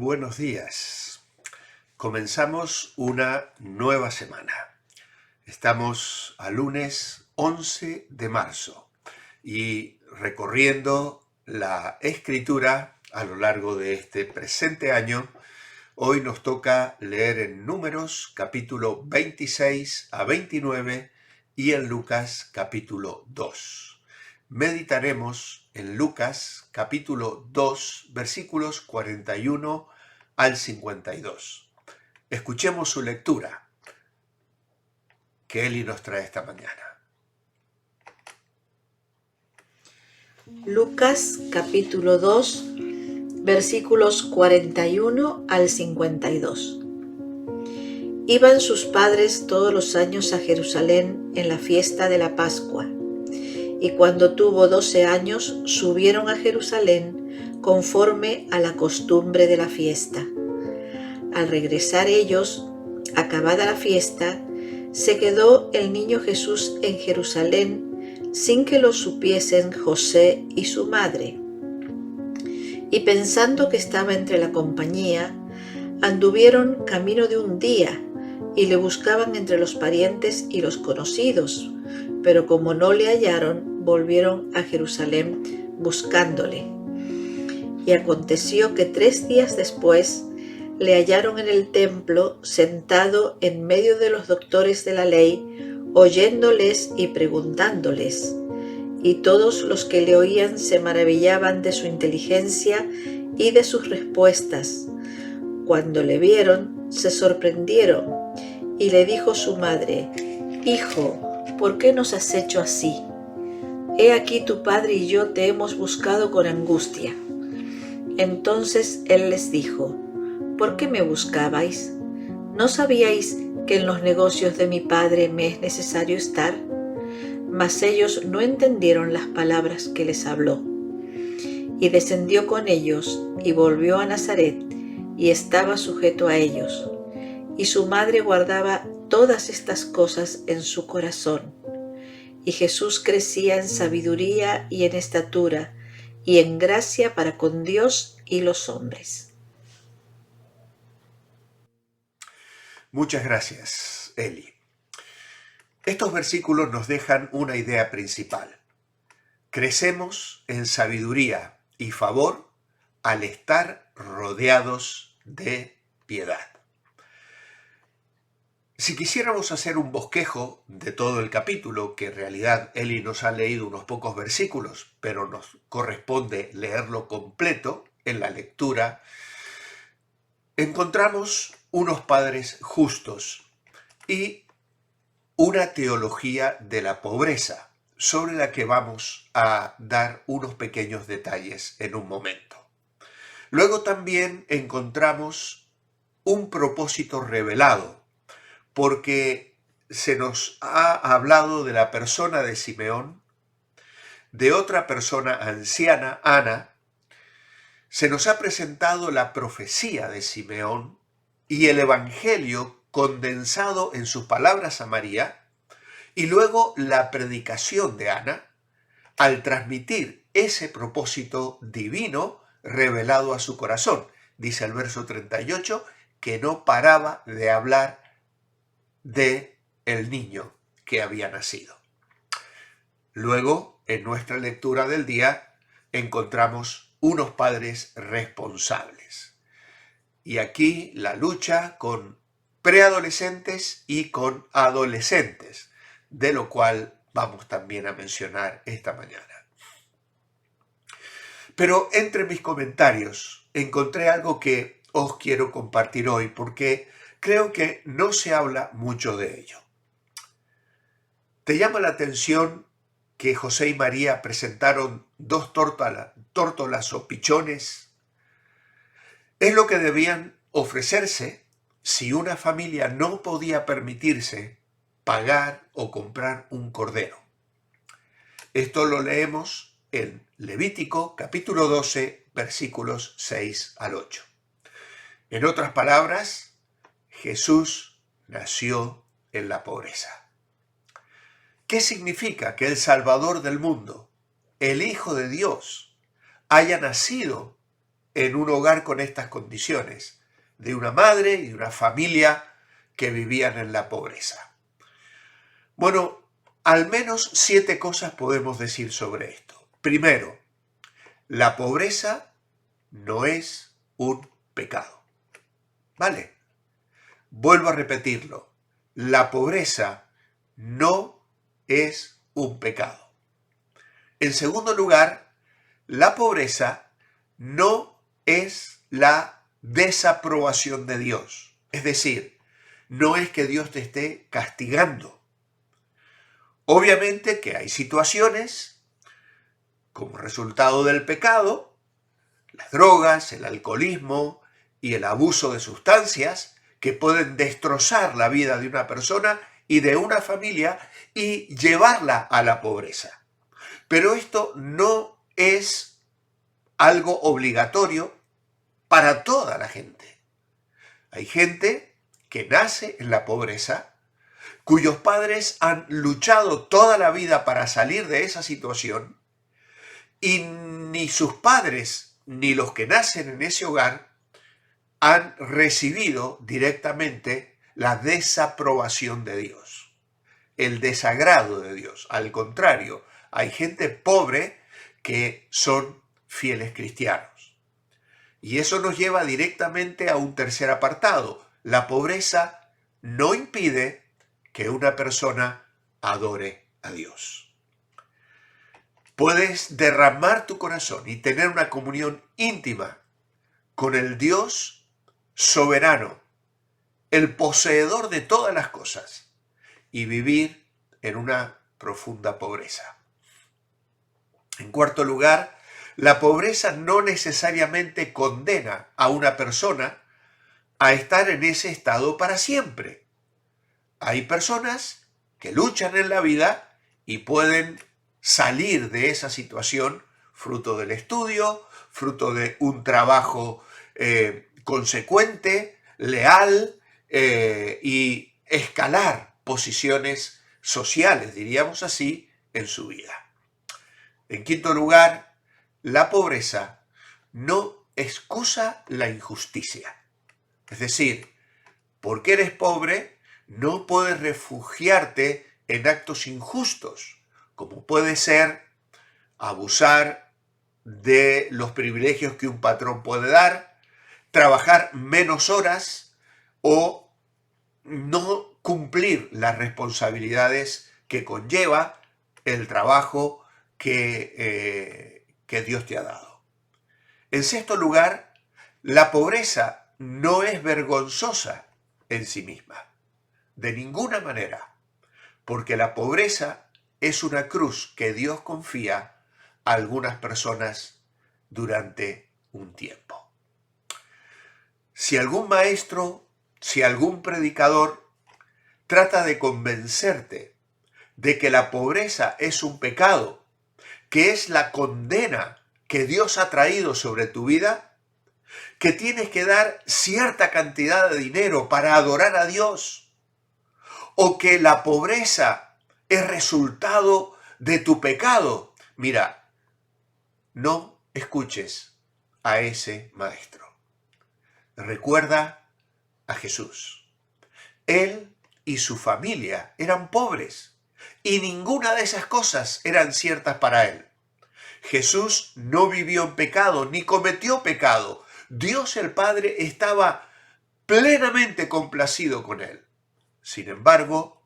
Buenos días. Comenzamos una nueva semana. Estamos a lunes 11 de marzo y recorriendo la escritura a lo largo de este presente año, hoy nos toca leer en Números capítulo 26 a 29 y en Lucas capítulo 2. Meditaremos en Lucas capítulo 2 versículos 41 al 52. Escuchemos su lectura que Eli nos trae esta mañana. Lucas capítulo 2 versículos 41 al 52. Iban sus padres todos los años a Jerusalén en la fiesta de la Pascua, y cuando tuvo 12 años subieron a Jerusalén conforme a la costumbre de la fiesta. Al regresar ellos, acabada la fiesta, se quedó el niño Jesús en Jerusalén sin que lo supiesen José y su madre. Y pensando que estaba entre la compañía, anduvieron camino de un día y le buscaban entre los parientes y los conocidos, pero como no le hallaron, volvieron a Jerusalén buscándole. Y aconteció que 3 días después le hallaron en el templo sentado en medio de los doctores de la ley, oyéndoles y preguntándoles. Y todos los que le oían se maravillaban de su inteligencia y de sus respuestas. Cuando le vieron, se sorprendieron, y le dijo su madre: «Hijo, ¿por qué nos has hecho así? He aquí tu padre y yo te hemos buscado con angustia». Entonces él les dijo: «¿Por qué me buscabais? ¿No sabíais que en los negocios de mi padre me es necesario estar?». Mas ellos no entendieron las palabras que les habló. Y descendió con ellos y volvió a Nazaret, y estaba sujeto a ellos. Y su madre guardaba todas estas cosas en su corazón. Y Jesús crecía en sabiduría y en estatura, y en gracia para con Dios y los hombres. Muchas gracias, Eli. Estos versículos nos dejan una idea principal. Crecemos en sabiduría y favor al estar rodeados de piedad. Si quisiéramos hacer un bosquejo de todo el capítulo, que en realidad Eli nos ha leído unos pocos versículos, pero nos corresponde leerlo completo en la lectura, encontramos unos padres justos y una teología de la pobreza, sobre la que vamos a dar unos pequeños detalles en un momento. Luego también encontramos un propósito revelado, porque se nos ha hablado de la persona de Simeón, de otra persona anciana, Ana, se nos ha presentado la profecía de Simeón y el evangelio condensado en sus palabras a María, y luego la predicación de Ana al transmitir ese propósito divino revelado a su corazón. Dice el verso 38 que no paraba de hablar de el niño que había nacido. Luego, en nuestra lectura del día, encontramos unos padres responsables. Y aquí la lucha con preadolescentes y con adolescentes, de lo cual vamos también a mencionar esta mañana. Pero entre mis comentarios encontré algo que os quiero compartir hoy, porque creo que no se habla mucho de ello. ¿Te llama la atención que José y María presentaron 2 tórtolas o pichones? Es lo que debían ofrecerse si una familia no podía permitirse pagar o comprar un cordero. Esto lo leemos en Levítico capítulo 12, versículos 6 al 8. En otras palabras, Jesús nació en la pobreza. ¿Qué significa que el Salvador del mundo, el Hijo de Dios, haya nacido en un hogar con estas condiciones, de una madre y de una familia que vivían en la pobreza. Bueno, al menos 7 cosas podemos decir sobre esto. Primero, la pobreza no es un pecado. ¿Vale? Vuelvo a repetirlo. La pobreza no es un pecado. En segundo lugar, la pobreza no es la desaprobación de Dios. Es decir, no es que Dios te esté castigando. Obviamente que hay situaciones, como resultado del pecado, las drogas, el alcoholismo y el abuso de sustancias, que pueden destrozar la vida de una persona y de una familia y llevarla a la pobreza. Pero esto no es algo obligatorio para toda la gente. Hay gente que nace en la pobreza, cuyos padres han luchado toda la vida para salir de esa situación, y ni sus padres ni los que nacen en ese hogar han recibido directamente la desaprobación de Dios, el desagrado de Dios. Al contrario, hay gente pobre que son fieles cristianos. Y eso nos lleva directamente a un tercer apartado. La pobreza no impide que una persona adore a Dios. Puedes derramar tu corazón y tener una comunión íntima con el Dios soberano, el poseedor de todas las cosas, y vivir en una profunda pobreza. En cuarto lugar, la pobreza no necesariamente condena a una persona a estar en ese estado para siempre. Hay personas que luchan en la vida y pueden salir de esa situación fruto del estudio, fruto de un trabajo consecuente, leal y escalar posiciones sociales, diríamos así, en su vida. En quinto lugar, la pobreza no excusa la injusticia. Es decir, porque eres pobre, no puedes refugiarte en actos injustos, como puede ser abusar de los privilegios que un patrón puede dar, trabajar menos horas o no cumplir las responsabilidades que conlleva el trabajo que Dios te ha dado. En sexto lugar, la pobreza no es vergonzosa en sí misma, de ninguna manera, porque la pobreza es una cruz que Dios confía a algunas personas durante un tiempo. Si algún maestro, si algún predicador trata de convencerte de que la pobreza es un pecado, que es la condena que Dios ha traído sobre tu vida, que tienes que dar cierta cantidad de dinero para adorar a Dios, o que la pobreza es resultado de tu pecado, mira, no escuches a ese maestro. Recuerda a Jesús. Él y su familia eran pobres y ninguna de esas cosas eran ciertas para él. Jesús no vivió en pecado ni cometió pecado. Dios el Padre estaba plenamente complacido con él. Sin embargo,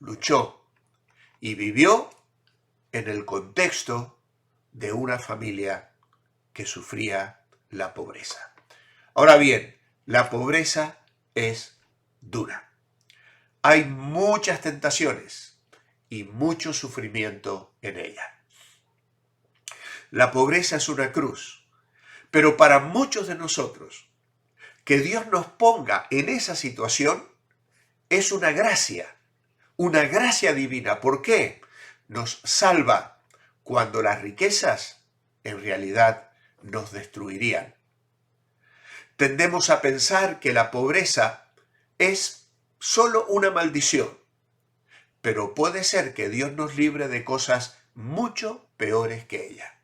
luchó y vivió en el contexto de una familia que sufría la pobreza. Ahora bien, la pobreza es dura. Hay muchas tentaciones y mucho sufrimiento en ella. La pobreza es una cruz, pero para muchos de nosotros, que Dios nos ponga en esa situación es una gracia divina. ¿Por qué? Nos salva cuando las riquezas en realidad nos destruirían. Tendemos a pensar que la pobreza es solo una maldición, pero puede ser que Dios nos libre de cosas mucho peores que ella.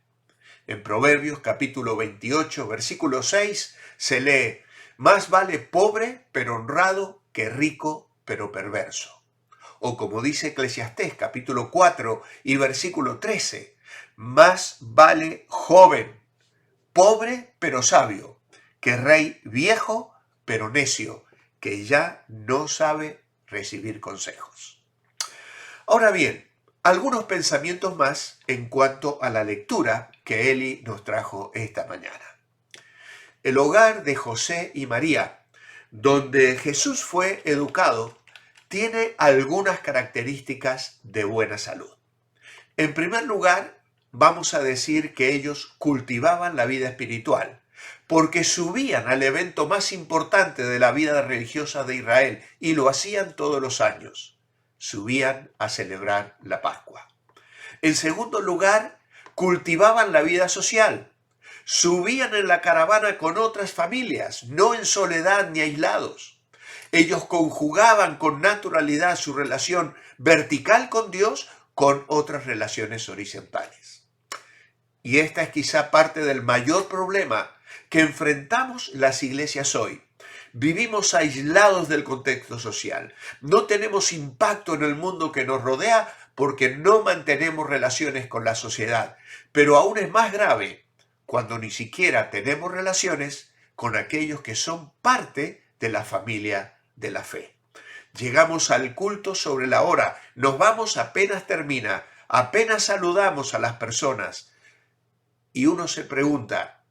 En Proverbios capítulo 28, versículo 6, se lee: más vale pobre pero honrado que rico pero perverso. O como dice Eclesiastés capítulo 4 y versículo 13, más vale joven, pobre pero sabio, que rey viejo pero necio, que ya no sabe recibir consejos. Ahora bien, algunos pensamientos más en cuanto a la lectura que Eli nos trajo esta mañana. El hogar de José y María, donde Jesús fue educado, tiene algunas características de buena salud. En primer lugar, vamos a decir que ellos cultivaban la vida espiritual, porque subían al evento más importante de la vida religiosa de Israel y lo hacían todos los años. Subían a celebrar la Pascua. En segundo lugar, cultivaban la vida social. Subían en la caravana con otras familias, no en soledad ni aislados. Ellos conjugaban con naturalidad su relación vertical con Dios con otras relaciones horizontales. Y esta es quizá parte del mayor problema que enfrentamos las iglesias hoy. Vivimos aislados del contexto social. No tenemos impacto en el mundo que nos rodea porque no mantenemos relaciones con la sociedad. Pero aún es más grave cuando ni siquiera tenemos relaciones con aquellos que son parte de la familia de la fe. Llegamos al culto sobre la hora, nos vamos apenas termina, apenas saludamos a las personas y uno se pregunta,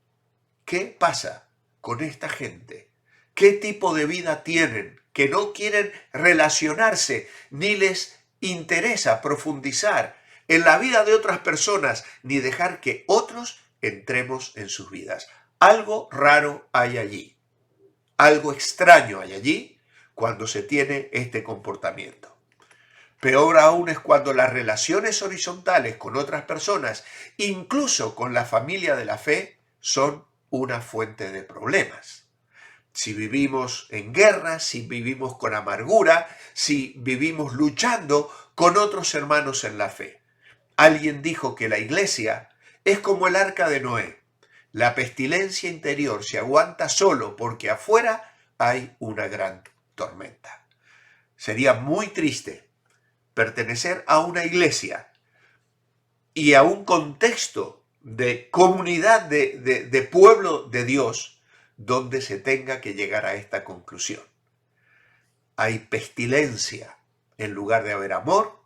¿qué pasa con esta gente? ¿Qué tipo de vida tienen? Que no quieren relacionarse ni les interesa profundizar en la vida de otras personas ni dejar que otros entremos en sus vidas. Algo raro hay allí, algo extraño hay allí cuando se tiene este comportamiento. Peor aún es cuando las relaciones horizontales con otras personas, incluso con la familia de la fe, son una fuente de problemas. Si vivimos en guerra, si vivimos con amargura, si vivimos luchando con otros hermanos en la fe. Alguien dijo que la iglesia es como el arca de Noé. La pestilencia interior se aguanta solo porque afuera hay una gran tormenta. Sería muy triste pertenecer a una iglesia y a un contexto de comunidad de pueblo de Dios donde se tenga que llegar a esta conclusión. Hay pestilencia en lugar de haber amor,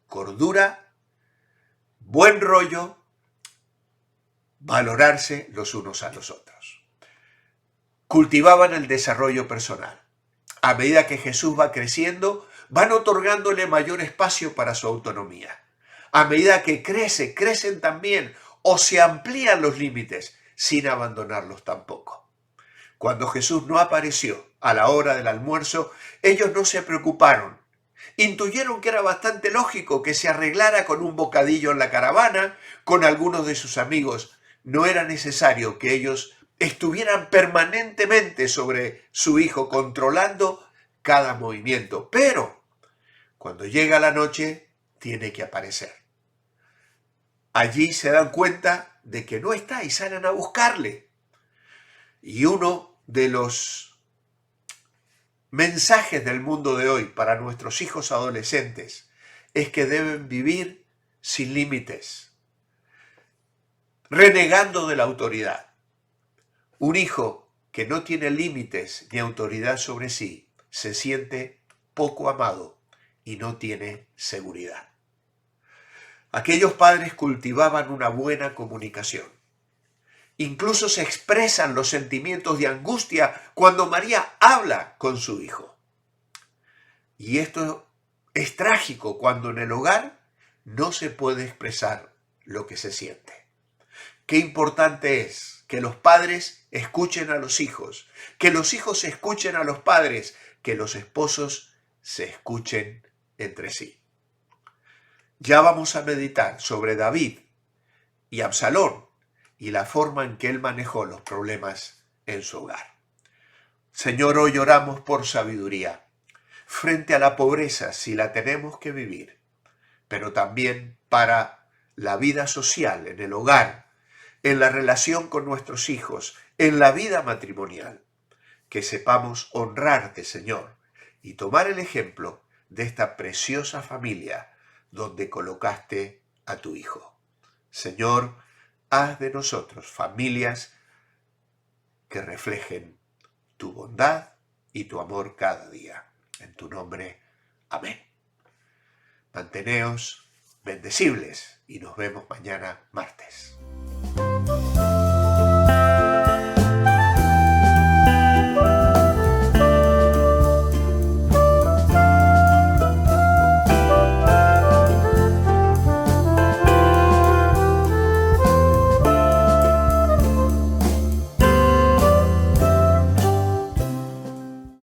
cordura, buen rollo, valorarse los unos a los otros. Cultivaban el desarrollo personal. A medida que Jesús va creciendo, van otorgándole mayor espacio para su autonomía. A medida que crecen también o se amplían los límites sin abandonarlos tampoco. Cuando Jesús no apareció a la hora del almuerzo, ellos no se preocuparon. Intuyeron que era bastante lógico que se arreglara con un bocadillo en la caravana, con algunos de sus amigos. No era necesario que ellos estuvieran permanentemente sobre su hijo, controlando cada movimiento. Pero cuando llega la noche, tiene que aparecer. Allí se dan cuenta de que no está y salen a buscarle. Y uno de los mensajes del mundo de hoy para nuestros hijos adolescentes es que deben vivir sin límites, renegando de la autoridad. Un hijo que no tiene límites ni autoridad sobre sí se siente poco amado y no tiene seguridad. Aquellos padres cultivaban una buena comunicación. Incluso se expresan los sentimientos de angustia cuando María habla con su hijo. Y esto es trágico cuando en el hogar no se puede expresar lo que se siente. Qué importante es que los padres escuchen a los hijos, que los hijos escuchen a los padres, que los esposos se escuchen entre sí. Ya vamos a meditar sobre David y Absalón y la forma en que él manejó los problemas en su hogar. Señor, hoy oramos por sabiduría frente a la pobreza, si la tenemos que vivir, pero también para la vida social en el hogar, en la relación con nuestros hijos, en la vida matrimonial. Que sepamos honrarte, Señor, y tomar el ejemplo de esta preciosa familia donde colocaste a tu Hijo. Señor, haz de nosotros familias que reflejen tu bondad y tu amor cada día. En tu nombre, amén. Manteneos bendecibles y nos vemos mañana martes.